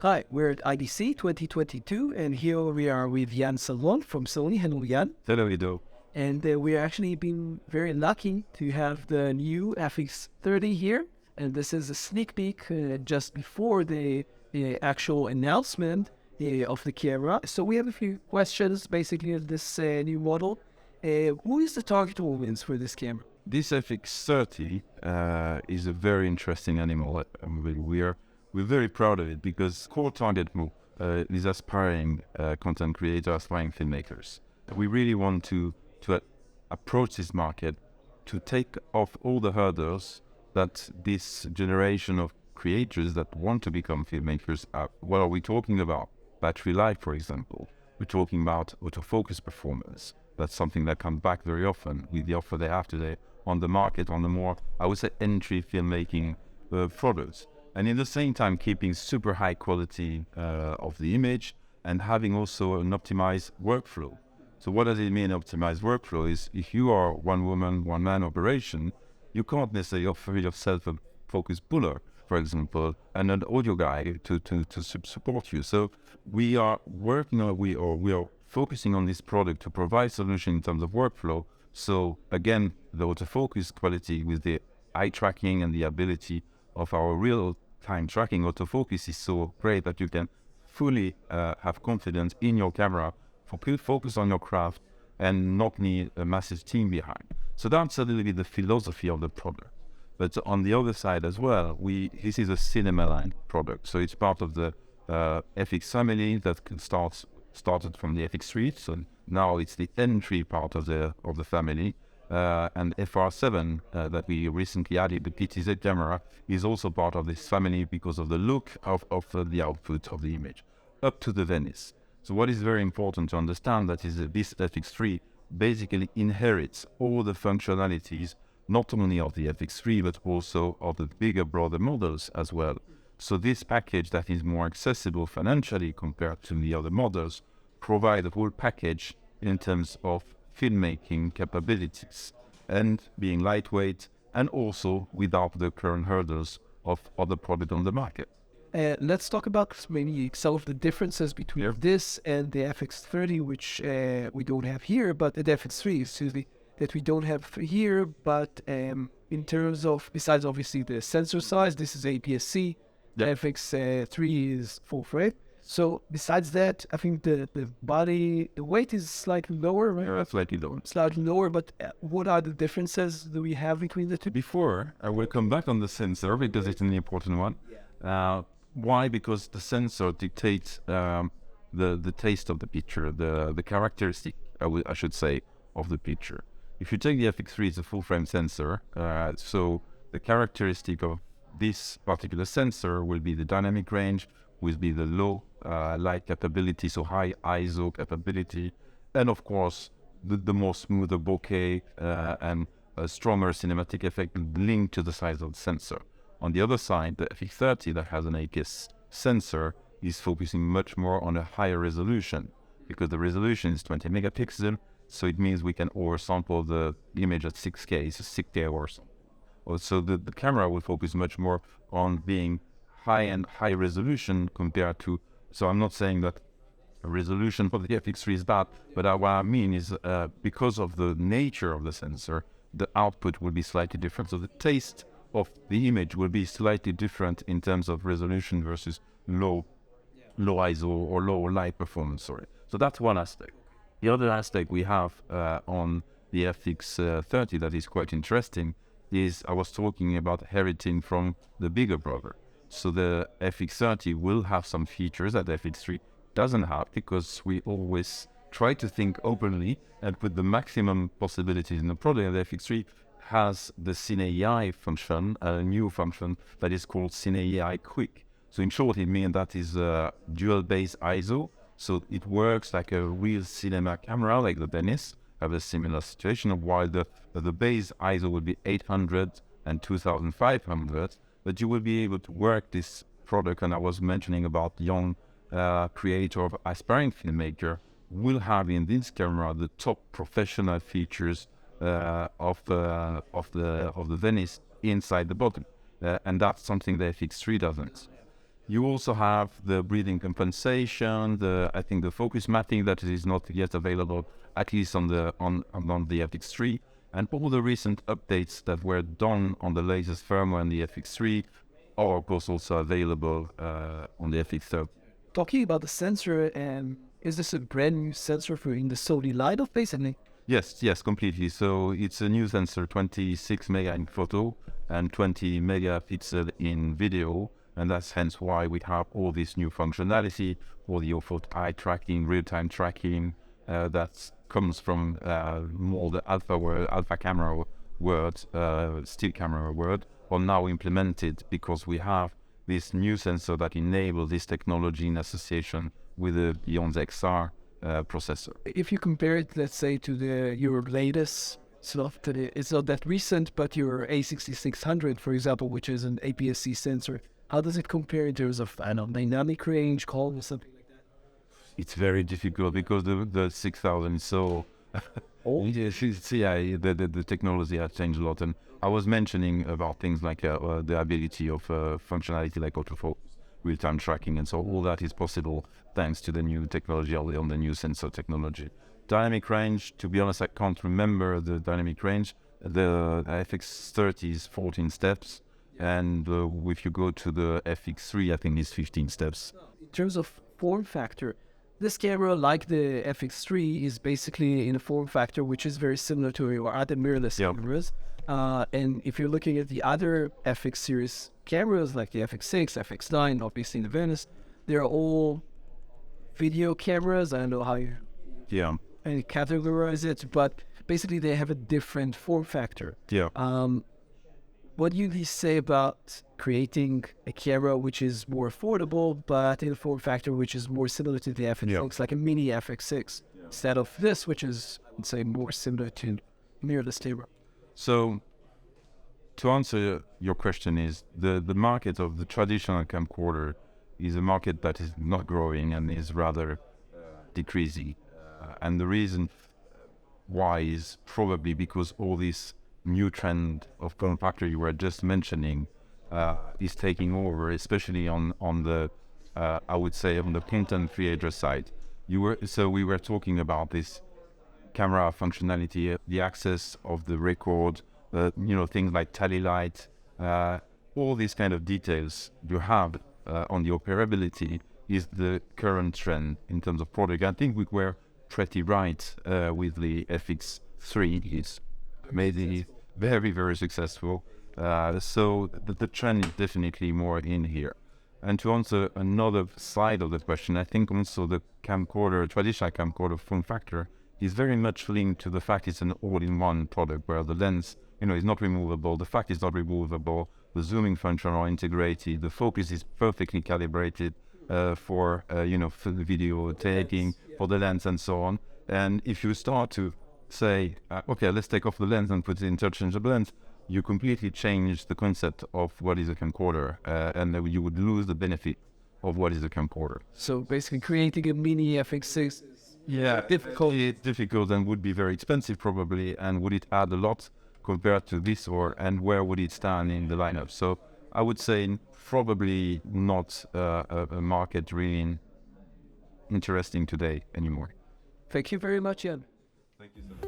Hi, we're at IBC 2022, and here we are with Yann Salmon from Sony. Hello, Yann. Hello, Ido. And we're actually been very lucky to have the new FX30 here. And this is a sneak peek just before the actual announcement of the camera. So we have a few questions basically of this new model. Who is the target audience for this camera? This FX30 is a very interesting animal. We're very proud of it because core target group is aspiring content creators, aspiring filmmakers. We really want to approach this market to take off all the hurdles that this generation of creators that want to become filmmakers are. What are we talking about? Battery life, for example. We're talking about autofocus performance. That's something that comes back very often with the offer they have today on the market, on the more, I would say, entry filmmaking products. And in the same time, keeping super high quality of the image and having also an optimized workflow. So what does it mean, optimized workflow? Is if you are one woman, one man operation, you can't necessarily offer yourself a focus puller, for example, and an audio guy to support you. So we are working on, we are focusing on this product to provide solution in terms of workflow. So again, the autofocus quality with the eye tracking and the ability of our real-time tracking autofocus is so great that you can fully have confidence in your camera, focus on your craft, and not need a massive team behind. So that's a little bit the philosophy of the product. But on the other side as well, this is a cinema line product. So it's part of the FX family that started from the FX3. So now it's the entry part of the family. And FR7 that we recently added, the PTZ camera, is also part of this family because of the look of the output of the image, up to the Venice. So what is very important to understand that is that this FX3 basically inherits all the functionalities, not only of the FX3, but also of the bigger, broader models as well. So this package that is more accessible financially compared to the other models provide a whole package in terms of filmmaking capabilities and being lightweight and also without the current hurdles of other products on the market. Let's talk about maybe some of the differences between this and the FX30, which we don't have here, but the FX3, excuse me, that we don't have here. But in terms of, besides obviously the sensor size, this is APS-C, the FX3 is full frame. So besides that, I think the body, the weight is slightly lower, right? Yeah, slightly lower. Slightly lower, but what are the differences that we have between the two? Before, I will come back on the sensor because it's an important one. Why? Because the sensor dictates the taste of the picture, the characteristic, I should say, of the picture. If you take the FX3, it's a full-frame sensor, so the characteristic of this particular sensor will be the dynamic range, will be the low light capability, so high ISO capability, and of course the more smoother bokeh and a stronger cinematic effect linked to the size of the sensor. On the other side, the FX30 that has an APS sensor is focusing much more on a higher resolution because the resolution is 20 megapixels, so it means we can oversample the image at 6K, so 6K oversample. Also, the camera will focus much more on being high resolution compared to, so I'm not saying that resolution for the FX3 is bad, but what I mean is because of the nature of the sensor, the output will be slightly different. So the taste of the image will be slightly different in terms of resolution versus low ISO or low light performance, sorry. So that's one aspect. The other aspect we have on the FX30 that is quite interesting is I was talking about inheriting from the bigger brother. So the FX30 will have some features that the FX3 doesn't have because we always try to think openly and put the maximum possibilities in the product. And the FX3 has the Cine AI function, a new function that is called Cine AI Quick. So in short, it means that is a dual base ISO. So it works like a real cinema camera, like the Venice, have a similar situation, while the base ISO will be 800 and 2500, but you will be able to work this product, and I was mentioning about young creator of aspiring filmmaker, will have in this camera the top professional features of the Venice inside the bottom, and that's something the FX3 doesn't. You also have the breathing compensation, I think the focus mapping that is not yet available, at least on the FX3, and all the recent updates that were done on the latest firmware on the FX3 are of course also available on the FX30. Talking about the sensor, is this a brand new sensor for in the Sony lineup, basically? Yes, completely. So it's a new sensor, 26 mega in photo and 20 megapixel in video, and that's hence why we have all this new functionality, all the eye tracking, real-time tracking, that comes from more the alpha camera world, still camera world, are now implemented because we have this new sensor that enables this technology in association with the Beyond XR processor. If you compare it, let's say, to your latest stuff, it's not that recent, but your A6600, for example, which is an APS-C sensor, how does it compare in terms of, I don't know, dynamic range, call or something like that? It's very difficult because the 6000 is so... the technology has changed a lot, and I was mentioning about things like the ability of functionality like autofocus, real-time tracking, and so all that is possible thanks to the new technology on the new sensor technology. Dynamic range, to be honest, I can't remember the dynamic range. The FX30 is 14 steps, and if you go to the FX3, I think it's 15 steps. In terms of form factor, this camera, like the FX3, is basically in a form factor which is very similar to your other mirrorless cameras. And if you're looking at the other FX series cameras, like the FX6, FX9, obviously the Venice, they're all video cameras. I don't know how you categorize it, but basically they have a different form factor. What do you say about creating a camera which is more affordable, but in a form factor which is more similar to the FX6, like a mini FX6, instead of this, which is, I would say, more similar to mirrorless camera? So, to answer your question, is the market of the traditional camcorder is a market that is not growing and is rather decreasing. And the reason why is probably because all this new trend of form factor you were just mentioning is taking over, especially on the I would say on the content creator side. We were talking about this camera functionality, the access of the record, things like tally light, all these kind of details you have on the operability is the current trend in terms of product. I think we were pretty right with the FX3. It's made it very, very successful. So the trend is definitely more in here. And to answer another side of the question, I think also the traditional camcorder form factor is very much linked to the fact it's an all-in-one product where the lens, is not removable, the fact is not removable, the zooming function are integrated, the focus is perfectly calibrated for the video taking, for the lens and so on. And if you start to say, okay, let's take off the lens and put the interchangeable lens, you completely change the concept of what is a camcorder, and you would lose the benefit of what is a camcorder. So basically creating a mini FX6 is difficult. It's difficult and would be very expensive probably, and would it add a lot compared to this, and where would it stand in the lineup? So I would say probably not a market really interesting today anymore. Thank you very much, Yann. Thank you so much.